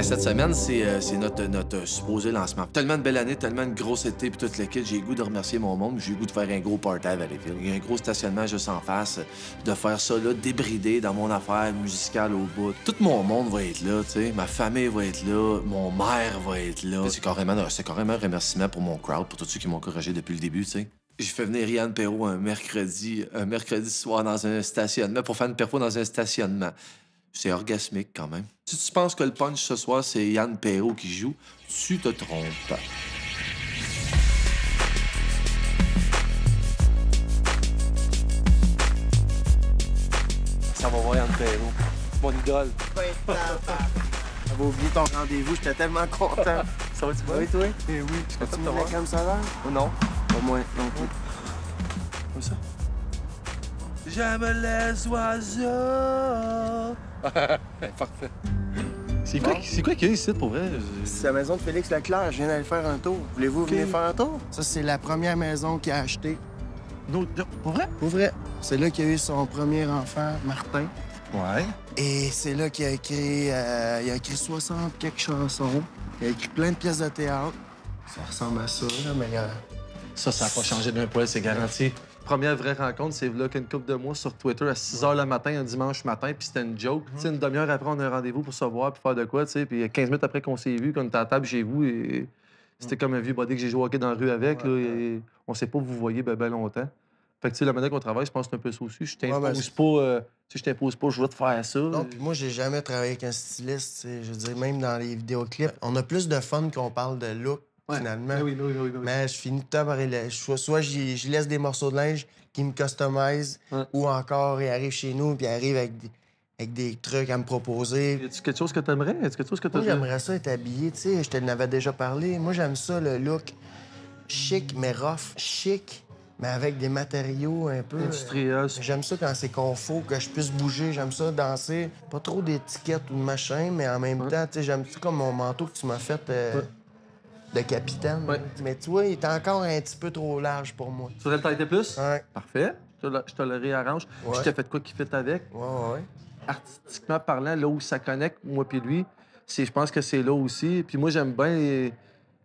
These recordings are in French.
cette semaine, c'est notre supposé lancement. Tellement de belle année, tellement de grosse été, puis tout le kit, j'ai le goût de remercier mon monde, j'ai le goût de faire un gros party à Valleyfield. Il y a un gros stationnement juste en face, de faire ça là, débridé dans mon affaire musicale au bout. Tout mon monde va être là, tu sais. Ma famille va être là, mon maire va être là. C'est carrément un remerciement pour mon crowd, pour tous ceux qui m'ont encouragé depuis le début, tu sais. J'ai fait venir Yann Perrault un mercredi soir dans un stationnement, pour faire une performance dans un stationnement. C'est orgasmique, quand même. Si tu penses que le punch ce soir, c'est Yann Perrault qui joue, tu te trompes. Ça va voir Yann Perrault, mon idole. J'avais oublié ton rendez-vous, j'étais tellement content. Ça va-tu bien? Oui, toi? Eh oui, je suis content Tu de me te voir. comme ça là? Oh non. Pas moi, non plus. Comme ça. J'aime les oiseaux. Parfait. C'est quoi qu'il y a ici, pour vrai? C'est la maison de Félix Leclerc, je viens d'aller faire un tour. Voulez-vous venir faire un tour? Ça, c'est la première maison qu'il a achetée. Pour vrai? Pour vrai. C'est là qu'il a eu son premier enfant, Martin. Ouais. Et c'est là qu'il a écrit, 60 quelques chansons. Il a écrit plein de pièces de théâtre. Ça ressemble à ça, là, mais... Ça n'a pas changé d'un poil, c'est garanti. Première vraie rencontre, c'est là qu'une couple de mois sur Twitter à 6 h le matin, un dimanche matin, puis c'était une joke. Tu sais, une demi-heure après, on a un rendez-vous pour se voir puis faire de quoi, tu sais. Puis 15 minutes après qu'on s'est vu, qu'on était à table chez vous, et c'était comme un vieux body que j'ai joué au hockey dans la rue avec, là, et on sait pas vous voyez ben longtemps. Fait que, tu sais, la manière qu'on travaille, je pense que c'est un peu ça aussi. Je t'impose pas, je veux te faire ça. Non, puis moi, j'ai jamais travaillé avec un styliste, tu sais. Je veux dire, même dans les vidéoclips, on a plus de fun qu'on parle de look, finalement. Oui. Mais je finis tout le temps par... Soit je laisse des morceaux de linge qui me customisent, ou encore, ils arrivent chez nous, puis ils arrivent avec des trucs à me proposer. Y a-tu quelque chose que t'aimerais? Est-ce quelque chose que Moi, j'aimerais ça être habillé, tu sais. Je te l'avais déjà parlé. Moi, j'aime ça, le look chic, mais rough. Chic, mais avec des matériaux un peu... industriel. J'aime ça quand c'est confort, que je puisse bouger. J'aime ça danser. Pas trop d'étiquettes ou de machin, mais en même temps, tu sais, j'aime ça comme mon manteau que tu m'as fait de capitaine. Mais tu vois, il est encore un petit peu trop large pour moi. Tu voudrais le tailler plus? Ouais. Parfait. Je te le réarrange. Ouais. Je t'ai fait quoi qui fit avec? Ouais. Artistiquement parlant, là où ça connecte, moi puis lui, je pense que c'est là aussi. Puis moi, j'aime bien... Tu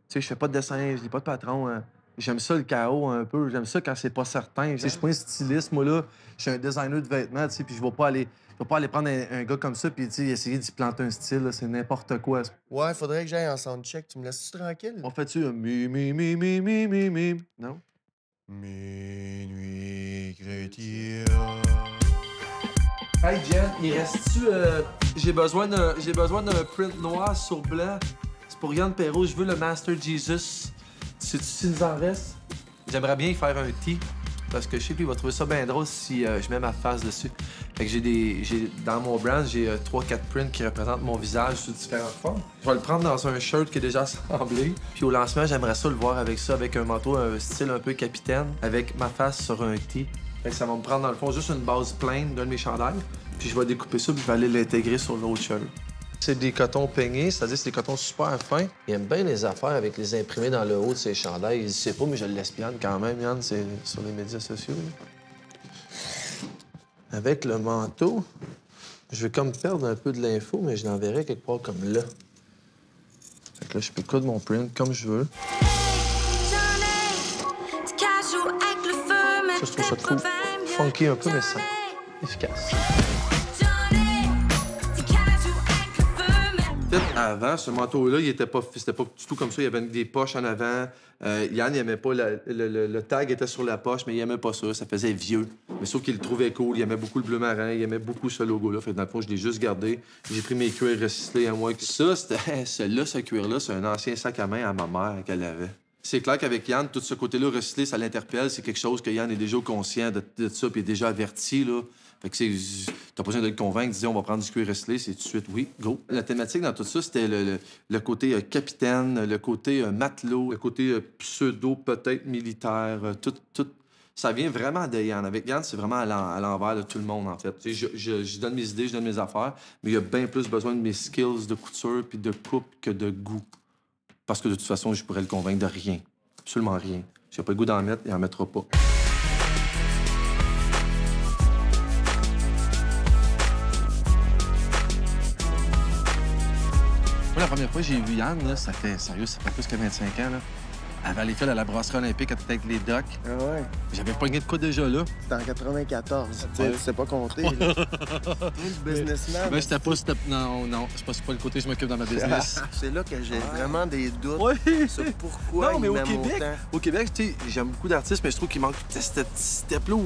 sais, je fais pas de dessin, je lis pas de patron. Hein. J'aime ça, le chaos, un peu. J'aime ça quand c'est pas certain. Je suis pas un styliste, moi, là. Je suis un designer de vêtements, tu sais, puis je vais pas aller prendre un gars comme ça puis essayer d'y planter un style. C'est n'importe quoi. Ouais, faudrait que j'aille en soundcheck. Tu me laisses-tu tranquille? On fait-tu un mi. Non? Minuit chrétien. Hey, Jen, il reste-tu... J'ai besoin d'un print noir sur blanc. C'est pour Yann Perrault. Je veux le Master Jesus. Sais-tu s'il nous en reste? J'aimerais bien y faire un tee, parce que je sais qu'il va trouver ça bien drôle si je mets ma face dessus. Fait que dans mon brand, j'ai 3-4 prints qui représentent mon visage sous différentes formes. Je vais le prendre dans un shirt qui est déjà assemblé. Puis au lancement, j'aimerais ça le voir avec ça, avec un manteau, un style un peu capitaine, avec ma face sur un tee. Fait que ça va me prendre dans le fond juste une base plaine d'un de mes chandails. Puis je vais découper ça, puis je vais aller l'intégrer sur l'autre shirt. C'est des cotons peignés, c'est-à-dire c'est des cotons super fins. Il aime bien les affaires avec les imprimés dans le haut de ses chandails. Il sait pas, mais je l'espionne quand même, Yann, c'est sur les médias sociaux. Là. Avec le manteau, je vais comme perdre un peu de l'info, mais je l'enverrai quelque part comme là. Fait que là, je peux coudre mon print comme je veux. Ça, je trouve ça cool. Funky un peu, mais ça efficace. Avant, ce manteau-là, c'était pas du tout comme ça. Il y avait des poches en avant. Yann, il aimait pas... Le tag était sur la poche, mais il aimait pas ça. Ça faisait vieux. Mais sauf qu'il le trouvait cool. Il aimait beaucoup le bleu marin. Il aimait beaucoup ce logo-là. Fait que dans le fond, je l'ai juste gardé. J'ai pris mes cuirs recyclés à moi. Ça, ce cuir-là, c'est un ancien sac à main à ma mère qu'elle avait. C'est clair qu'avec Yann, tout ce côté-là recyclé, ça l'interpelle. C'est quelque chose que Yann est déjà conscient de ça puis est déjà averti, là. Fait que t'as pas besoin de le convaincre, disais on va prendre du cuir recyclé, c'est tout de suite oui, go. La thématique dans tout ça, c'était le côté capitaine, le côté matelot, le côté pseudo peut-être militaire, tout. Ça vient vraiment de Yann. Avec Yann, c'est vraiment à l'envers de tout le monde, en fait. Je donne mes idées, je donne mes affaires, mais il y a bien plus besoin de mes skills de couture puis de coupe que de goût. Parce que de toute façon, je pourrais le convaincre de rien. Absolument rien. S'il n'a pas le goût d'en mettre, il n'en mettra pas. La première fois que j'ai vu Yann, là, ça fait plus que 25 ans. Là. À Valleyfield, à la brasserie olympique, avec les docks. Ah ouais? J'avais pogné de quoi déjà là? C'était en 94. Tu sais pas compter. Là. Le businessman. Ben, c'était pas... Non, c'est pas le côté que je m'occupe dans ma business. C'est là que j'ai vraiment des doutes Oui. sur pourquoi Non, mais ils au m'aiment Québec, autant. au Québec, tu sais, j'aime beaucoup d'artistes, mais je trouve qu'il manque cette step-là où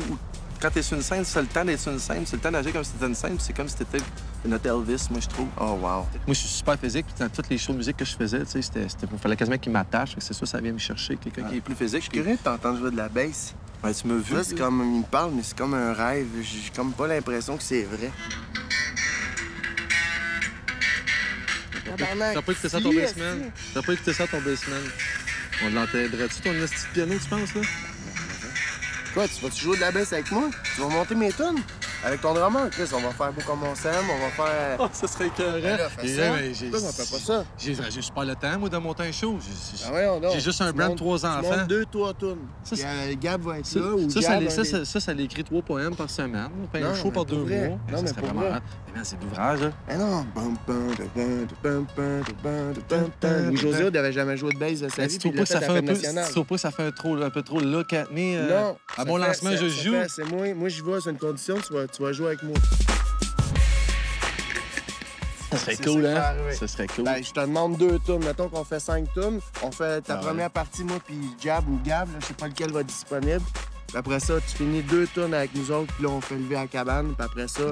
quand t'es sur une scène, c'est le temps d'être sur une scène, c'est le temps d'agir comme si t'étais une scène, c'est comme si t'étais notre Elvis, moi, je trouve. Oh, wow. Moi, je suis super physique, puis dans toutes les shows de musique que je faisais, tu sais, il fallait quasiment qu'il m'attache, c'est ça vient me chercher, quelqu'un qui est plus physique. Je suis curieux de t'entendre jouer de la bass. Ouais, tu m'as vu. Ça, c'est comme... Il me parle, mais c'est comme un rêve. J'ai comme pas l'impression que c'est vrai. T'as pas écouté ça à ton basement? T'as pas écouté ça à ton basement? On l'entendrait-tu, ton esti de piano, tu penses, là? Quoi, tu vas-tu jouer de la bass avec moi? Tu vas monter mes tunes? Avec ton drummer, Chris, on va faire Beau comme on s'aime, on va faire... Oh, ça serait écœurant. Pourquoi on fait pas ça? J'ai juste pas le temps, moi, de monter un show. Ah ouais, on J'ai juste un brand de 3 enfants. Tu montes 2-3 tunes. Ça, Gab va être Ça, là, ou ça, Gab... ça l'écrit 3 poèmes par semaine. On fait Non, un show par 2 vrai. mois. Non, Ça mais serait pour vraiment vrai. hâte. Mais man, c'est de l'ouvrage, là. Ah non! Louis-José n'avait jamais joué de bass de sa Mais vie, tu puis trouves il pas l'a que ça fait fait à un Fête peu... nationale. Tu trouves pas que ça fait un peu trop look at me? Non! À mon lancement, je joue. C'est moi, j'y vais, c'est une condition, tu vas jouer avec moi. Ça serait C'est cool, ça, hein? oui. Ça serait cool. Ben, je te demande 2 tunes. Mettons qu'on fait 5 tunes. On fait ta Ah ouais. première partie, moi, puis Jab ou Gab, là, je sais pas lequel va être disponible. Puis après ça, tu finis 2 tunes avec nous autres, puis là, on fait lever à la cabane. Puis après ça,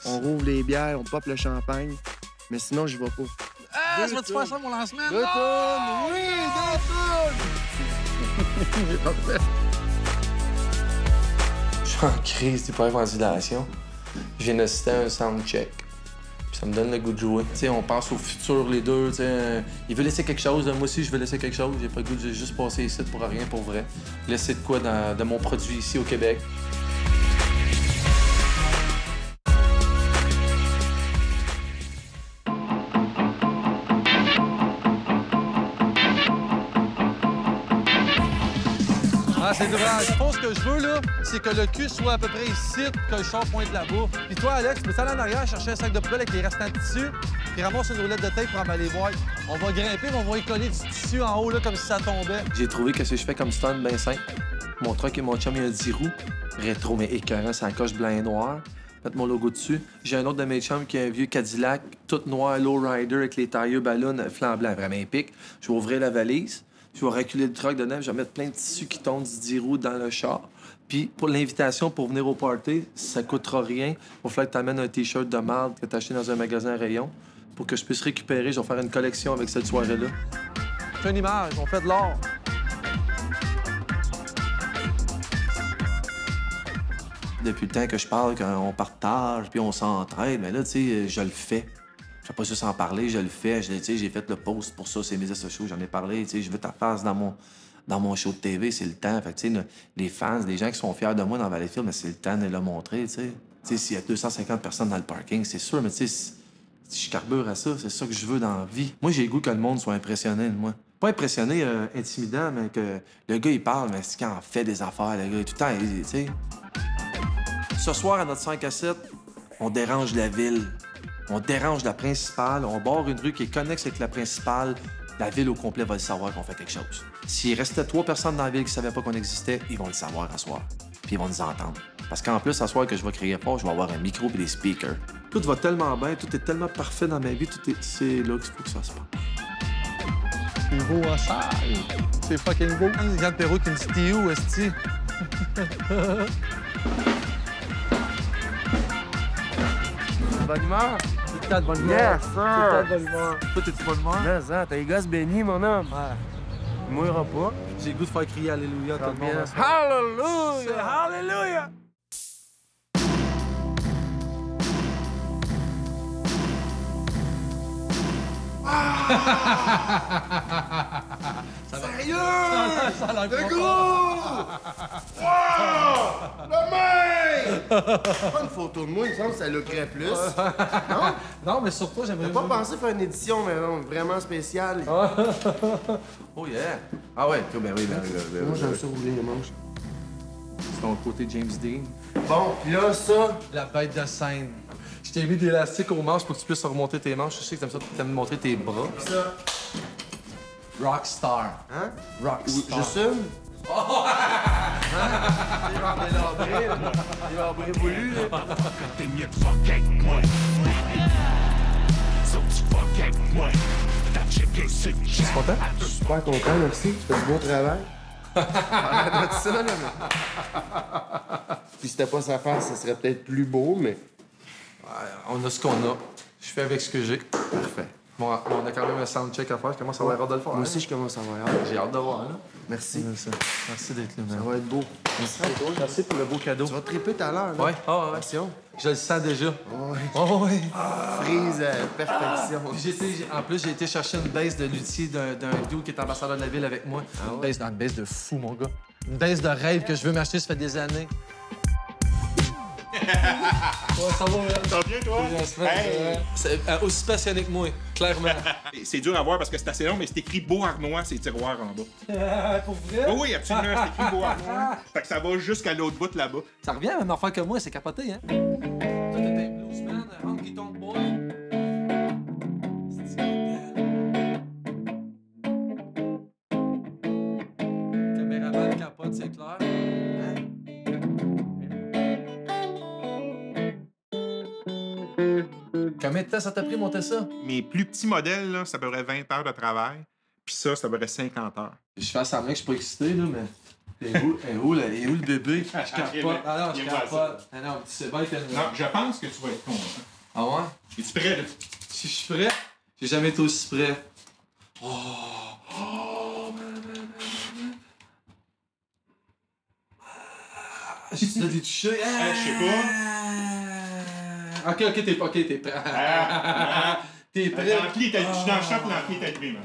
on rouvre les bières, on pop le champagne. Mais sinon, j'y vais pas. Ah, Deux tu vas-tu tunes. faire ça, mon lancement? 2 tunes! Oui, 2 tunes! Je suis en crise d'hyperventilation. Je viens d'assister à un soundcheck. Puis ça me donne le goût de jouer. Tu sais, on pense au futur, les deux. Tu sais, il veut laisser quelque chose. Moi aussi, je veux laisser quelque chose. J'ai pas le goût de juste passer ici pour rien, pour vrai. Laisser de quoi de mon produit ici au Québec. Ah, c'est dommage. Je pense que je veux, là, c'est que le cul soit à peu près ici, que le char pointe là-bas. Puis toi, Alex, peux-tu aller en arrière chercher un sac de poubelle avec les restants de tissu, puis ramasse une roulette de tape pour en aller voir. On va grimper, mais on va y coller du tissu en haut, là, comme si ça tombait. J'ai trouvé que ce que je fais comme stunt bien simple. Mon truck et mon chum, il y a 10 roues. Rétro, mais écœurant, ça coche blanc et noir. Mettre mon logo dessus. J'ai un autre de mes chums qui a un vieux Cadillac, tout noir, lowrider, avec les tailleurs ballons, flanc blanc, vraiment épique. Je vais ouvrir la valise. Je vais reculer le truck dedans, je vais mettre plein de tissus qui tombent du 10 roues dans le char. Puis pour l'invitation pour venir au party, ça coûtera rien. Il va falloir que tu amènes un T-shirt de marde que tu as acheté dans un magasin à rayon pour que je puisse récupérer. Je vais faire une collection avec cette soirée-là. Fais une image, on fait de l'or. Depuis le temps que je parle, qu'on partage, puis on s'entraide, mais là, tu sais, je le fais. Je vais pas juste en parler, je le fais. Tu sais, j'ai fait le post pour ça, c'est mes sociaux, j'en ai parlé. Tu sais, je veux ta face dans mon show de TV, c'est le temps. Fait que, tu sais, les fans, les gens qui sont fiers de moi dans Valleyfield, mais c'est le temps de le montrer, tu sais. Tu sais, s'il y a 250 personnes dans le parking, c'est sûr, mais tu sais, si je carbure à ça, c'est ça que je veux dans la vie. Moi, j'ai le goût que le monde soit impressionné de moi. Pas impressionné, intimidant, mais que le gars, il parle, mais c'est qu'il en fait des affaires, le gars, tout le temps, tu sais. Ce soir, à notre 5 à 7, on dérange la ville. On dérange la principale, on barre une rue qui est connexe avec la principale. La ville au complet va le savoir qu'on fait quelque chose. S'il restait 3 personnes dans la ville qui ne savaient pas qu'on existait, ils vont le savoir à soir. Puis ils vont nous entendre. Parce qu'en plus, à soir que je vais crier fort, je vais avoir un micro et des speakers. Tout va tellement bien, tout est tellement parfait dans ma vie, c'est là qu'il faut que ça se passe. C'est beau en salle. C'est fucking beau. Regarde Perrault qui me dit « T'es où, esti? » Bonne humeur? Tout le temps de bonne humeur. Yes, Tout le temps sir! de bonne humeur. Toi, t'es-tu de bonne humeur? Mais ça, t'as les gosses bénis, mon homme. Ouais. Il mourra pas. J'ai le goût de faire crier Alléluia tout le monde. Yes. ensemble. Hallelujah! Hallelujah! Sérieux? Ça a l'air Le bon. gros! Wow! Le mec! Pas une photo de moi, il me semble que ça lookerait plus. Non? Non, mais surtout, j'aimerais... J'ai pas pensé faire une édition, mais non, vraiment spéciale. Oh yeah! Ah ouais, ben oui. Moi, j'aime ça rouler les manches. C'est ton côté James Dean. Bon, pis là, ça... La bête de scène. Je t'ai mis des élastiques aux manches pour que tu puisses remonter tes manches. Je sais que t'aimes ça, t'aimes montrer tes bras. Ça. Rockstar. Hein? Rockstar. J'assume. Il va abrir voulu, là. Tu es content? Je suis super content, merci. Tu fais du beau travail. On a ça, là, mais... Puis si c'était pas sa face, ça serait peut-être plus beau, mais... On a ce qu'on a. Je fais avec ce que j'ai. Parfait. Bon, on a quand même un soundcheck à faire. Je commence à avoir hâte de le faire. Moi hein? aussi, je commence à avoir hâte. J'ai hâte de voir, là. Merci. Merci d'être là, Ça man. va être beau. Merci pour le beau cadeau. Tu vas triper tout à l'heure, là. Ouais, ah ouais. Attention. Je le sens déjà. Ouais. Oh, ouais. Frise à perfection. Puis en plus, j'ai été chercher une baisse de luthier d'un dude qui est ambassadeur de la ville avec moi. Une baisse de fou, mon gars. Une baisse de rêve que je veux m'acheter, ça fait des années. Ouais, ça va, man. Ça va bien, toi? Hey! C'est aussi passionné que moi, clairement. C'est dur à voir parce que c'est assez long, mais c'est écrit Beauharnois, ces tiroirs en bas. Pour vrai? Oh oui, absolument, c'est écrit Beauharnois. Fait que ça va jusqu'à l'autre bout là-bas. Ça revient à la même affaire que moi, c'est capoté, hein? Toi, t'es un bluesman, honky tonk boy. Caméraman capote, c'est clair. Combien de temps ça t'a pris monter ça? Mes plus petits modèles, là, ça à peu près 20 heures de travail. Puis ça à peu près 50 heures. Je fais semblant que je suis pas excité, là, mais. Il est où le bébé? Je capote. Ah non, je capote. Ah non, tu sais bien que. Non, je pense que tu vas être content. Ah ouais? Es-tu prêt, là? Si je suis prêt? J'ai jamais été aussi prêt. Tu l'as détouché? Je sais pas. Ok, t'es prêt. T'es prêt? L'ampli est allumé. Je suis dans le shop, l'ampli est allumé, man.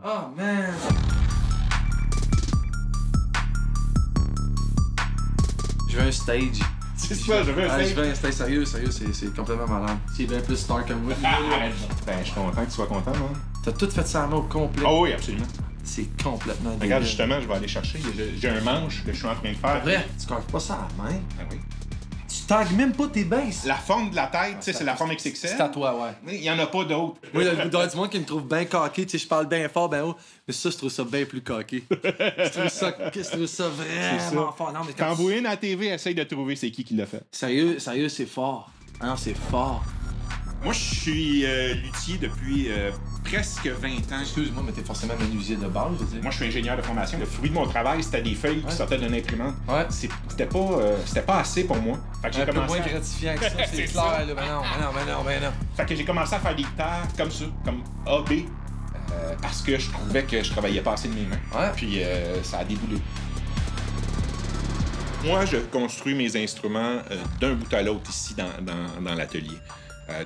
Oh man! Je veux un stage. C'est quoi, je veux un Ah, je stage? veux un stage sérieux, c'est complètement malade. C'est bien plus star que moi. Arrête. Ben, je suis content que tu sois content, man. T'as tout fait ça à main au complet. Oh oui, absolument. C'est complètement débile. Regarde, justement, je vais aller chercher. J'ai un manche que je suis en train de faire. Vrai, tu carves pas ça à la main. Ah oui. Tu tagues même pas tes bases. La forme de la tête, tu sais, c'est la forme XXL. C'est à toi, ouais. Il y en a pas d'autres. Moi, il y a du monde qui me trouve bien coqué, tu sais, je parle bien fort, bien haut, mais ça, je trouve ça bien plus coqué. je trouve ça vraiment fort. Non, mais Quand vous voyez à la TV, essaye de trouver c'est qui l'a fait. Sérieux, c'est fort. Ah non, c'est fort. Moi, je suis luthier depuis presque 20 ans. Excuse-moi, mais t'es forcément menuisier de base, je veux dire. Moi, je suis ingénieur de formation. Le fruit de mon travail, c'était des feuilles qui sortaient d'une imprimante. Ouais. C'était pas assez pour moi. Fait que j'ai Un peu commencé moins à... gratifiant que ça, c'est C'est clair, ça. là. Ben non. Fait que j'ai commencé à faire des guitares comme ça, comme A, B, parce que je trouvais que je travaillais pas assez de mes mains. Ouais. Puis ça a déboulé. Moi, je construis mes instruments d'un bout à l'autre ici dans l'atelier.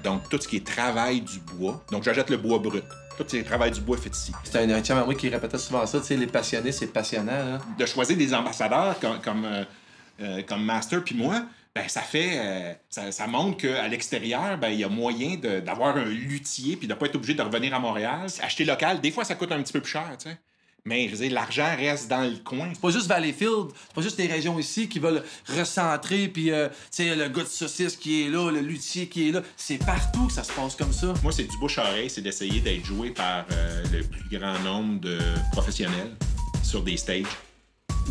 Donc, tout ce qui est travail du bois. Donc, j'achète le bois brut. Tout ce qui est travail du bois fait ici. C'était un chum à moi qui répétait souvent ça, tu sais, les passionnés, c'est passionnant, là. De choisir des ambassadeurs comme Master puis moi, ben ça fait ça montre qu'à l'extérieur, ben il y a moyen d'avoir un luthier puis de pas être obligé de revenir à Montréal. Acheter local, des fois ça coûte un petit peu plus cher, tu sais. Mais je veux dire, l'argent reste dans le coin. C'est pas juste Valleyfield, c'est pas juste les régions ici qui veulent recentrer, puis tu sais, le gars de saucisse qui est là, le luthier qui est là. C'est partout que ça se passe comme ça. Moi, c'est du bouche-à-oreille, c'est d'essayer d'être joué par le plus grand nombre de professionnels sur des stages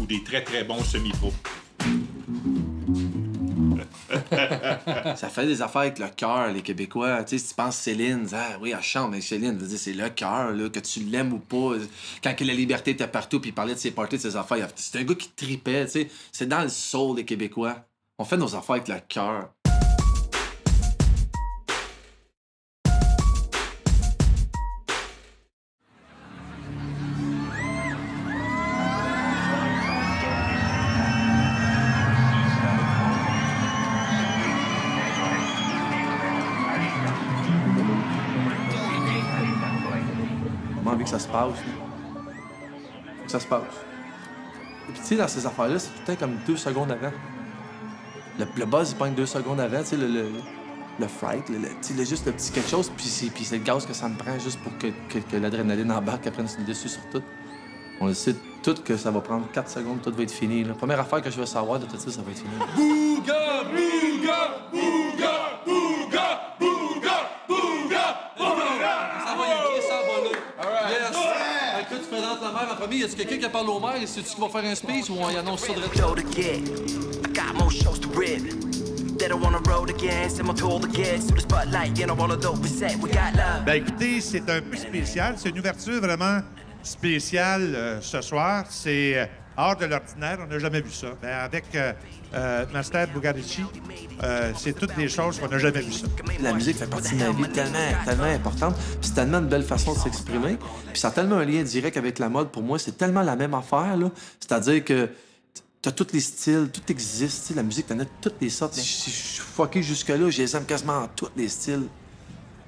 ou des très très bons semi-pros. Ça fait des affaires avec le cœur, les Québécois. Tu sais, si tu penses Céline, ah oui, elle chante, mais Céline, veut dire, c'est le cœur, là, que tu l'aimes ou pas. Quand que la liberté était partout, puis il parlait de ses parties, de ses affaires, c'est un gars qui tripait, tu sais. C'est dans le soul des Québécois. On fait nos affaires avec le cœur. Envie que ça se passe. Faut que ça se passe. Et puis, tu sais, dans ces affaires-là, c'est tout le temps comme 2 secondes avant. Le buzz, il pogne 2 secondes avant, tu sais, le fright, tu sais, juste le petit quelque chose, puis c'est le gaz que ça me prend juste pour que l'adrénaline embarque, qu'elle prenne le dessus sur tout. On le sait tout que ça va prendre 4 secondes, tout va être fini. La première affaire que je veux savoir de tout ça, ça va être fini. Bouga, bouga, bouga, bouga, bouga, bouga, bouga. Ça va, Yuki, ça va là. Yes. Écoute, tu présentes la mère en premier. Y a-tu quelqu'un qui parle au maire? C'est-tu qui va faire un speech ou on y annonce ça de Ben écoutez, c'est un peu spécial. C'est une ouverture vraiment spéciale ce soir. C'est hors de l'ordinaire. On n'a jamais vu ça. Ben, avec Master Bugarici, c'est toutes des choses qu'on n'a jamais vu ça. La musique fait partie de ma vie tellement importante. Puis c'est tellement une belle façon de s'exprimer. Puis ça a tellement un lien direct avec la mode. Pour moi, c'est tellement la même affaire, là. C'est-à-dire que t'as tous les styles, tout existe. T'sais, la musique, t'en as toutes les sortes. Si je suis fucké jusque-là, je les aime quasiment en tous les styles.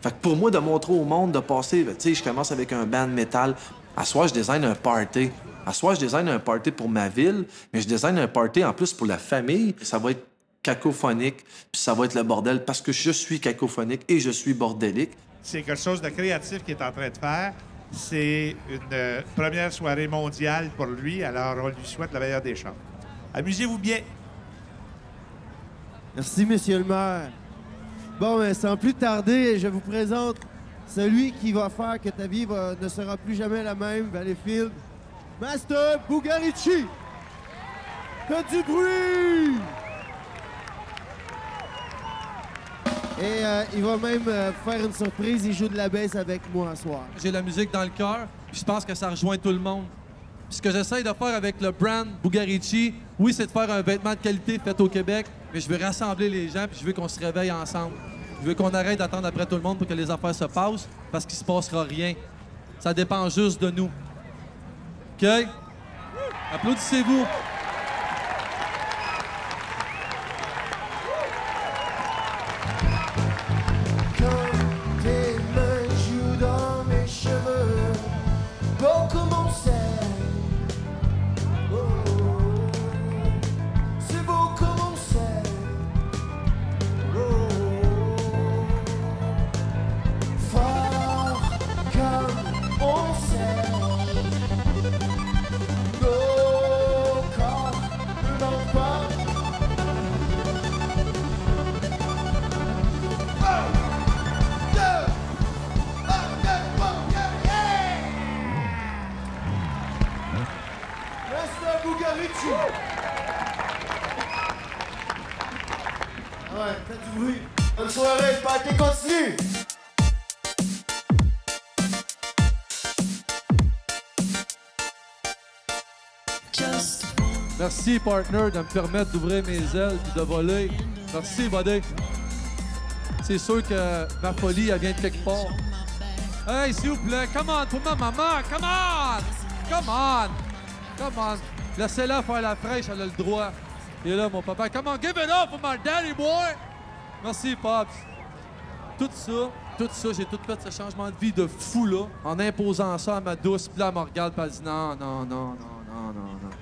Fait que pour moi, de montrer au monde, de passer... Tu sais, je commence avec un band metal. À soir, je design un party. À soir, je design un party pour ma ville, mais je design un party en plus pour la famille. Ça va être cacophonique, puis ça va être le bordel parce que je suis cacophonique et je suis bordélique. C'est quelque chose de créatif qu'il est en train de faire. C'est une première soirée mondiale pour lui, alors on lui souhaite la meilleure des chances. Amusez-vous bien. Merci, monsieur le maire. Bon, mais sans plus tarder, je vous présente celui qui va faire que ta vie ne sera plus jamais la même, Valleyfield. Master Bugarici! Faites du bruit! Et il va même faire une surprise, il joue de la baisse avec moi ce soir. J'ai la musique dans le cœur, puis je pense que ça rejoint tout le monde. Puis ce que j'essaie de faire avec le brand Bugarici, oui, c'est de faire un vêtement de qualité fait au Québec, mais je veux rassembler les gens, puis je veux qu'on se réveille ensemble. Je veux qu'on arrête d'attendre après tout le monde pour que les affaires se passent, parce qu'il se passera rien. Ça dépend juste de nous. OK? Applaudissez-vous. Ouais, faites du bruit. Bonne soirée, le party continue! Merci, partner, de me permettre d'ouvrir mes ailes et de voler. Merci, buddy. C'est sûr que ma folie, elle vient de quelque part. Hey, s'il vous plaît, come on, pour ma maman, come on! Come on! Come on! Laissez-la faire la fraîche, elle a le droit. Et là, mon papa, come on, give it up for my daddy, boy! Merci, Pops. Tout ça, j'ai tout fait ce changement de vie de fou, là, en imposant ça à ma douce. Puis là, elle me regarde, puis elle dit non.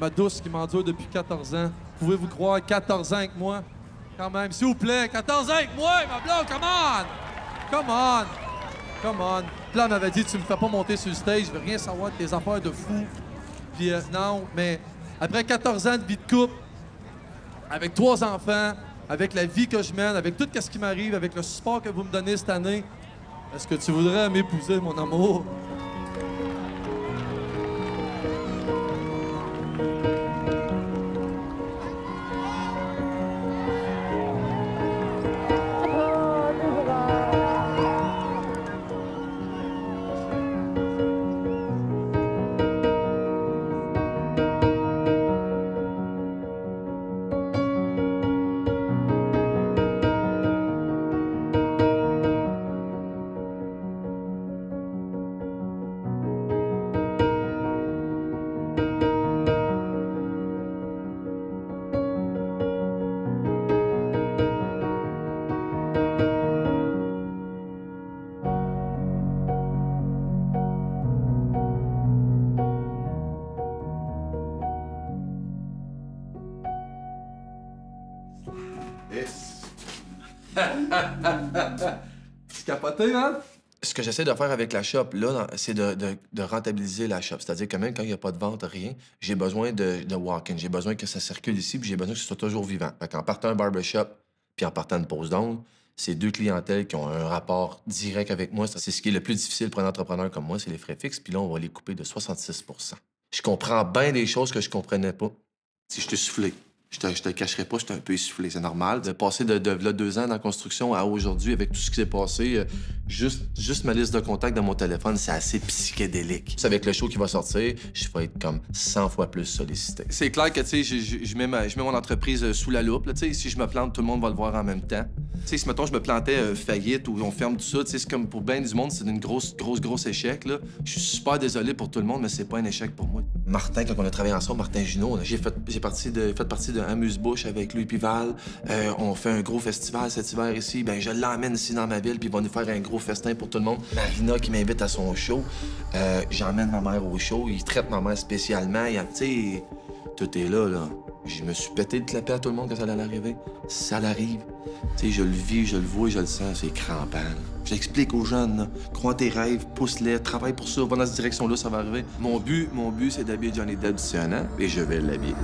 Ma douce qui m'endure depuis 14 ans. Pouvez-vous croire, 14 ans avec moi? Quand même, s'il vous plaît, 14 ans avec moi, ma blonde, come on! Come on! Come on! Puis là, elle m'avait dit, tu me fais pas monter sur le stage, je veux rien savoir de tes affaires de fou. Puis non, mais après 14 ans de vie de couple, avec 3 enfants, avec la vie que je mène, avec tout ce qui m'arrive, avec le support que vous me donnez cette année, est-ce que tu voudrais m'épouser, mon amour? Tu capoté, man? Ce que j'essaie de faire avec la shop, là, c'est de rentabiliser la shop. C'est-à-dire que même quand il n'y a pas de vente, rien, j'ai besoin de walk-in. J'ai besoin que ça circule ici, puis j'ai besoin que ce soit toujours vivant. Fait qu'en partant un barbershop, puis en partant une pause d'ongles, c'est deux clientèles qui ont un rapport direct avec moi. C'est ce qui est le plus difficile pour un entrepreneur comme moi, c'est les frais fixes. Puis là, on va les couper de 66 %. Je comprends bien des choses que je comprenais pas. Si je t'ai soufflé, je te cacherai pas, j'étais un peu essoufflé. C'est normal de passer de là 2 ans dans la construction à aujourd'hui avec tout ce qui s'est passé. Juste ma liste de contacts dans mon téléphone, c'est assez psychédélique. C'est avec le show qui va sortir, je vais être comme 100 fois plus sollicité. C'est clair que, tu sais, je mets mon entreprise sous la loupe. Tu sais, si je me plante, tout le monde va le voir en même temps. Tu sais, si, mettons, je me plantais faillite ou on ferme tout ça, tu sais, c'est comme pour bien du monde, c'est une grosse échec, là. Je suis super désolé pour tout le monde, mais c'est pas un échec pour moi. Martin, quand on a travaillé ensemble, Martin Junot, j'ai fait partie de Amuse-Bouche avec lui puis Val. On fait un gros festival cet hiver ici. Ben, je l'emmène ici dans ma ville, puis il va nous faire un gros festin pour tout le monde. Marina qui m'invite à son show. J'emmène ma mère au show. Il traite ma mère spécialement. Tu sais, tout est là. Je me suis pété de clapper à tout le monde quand ça allait arriver. Ça l'arrive. Tu sais, je le vis, je le vois, je le sens. C'est crampant. J'explique aux jeunes, là, crois tes rêves, pousse-les, travaille pour ça, va dans cette direction-là, ça va arriver. Mon but, c'est d'habiller Johnny Depp d'ici un an, et je vais l'habiller.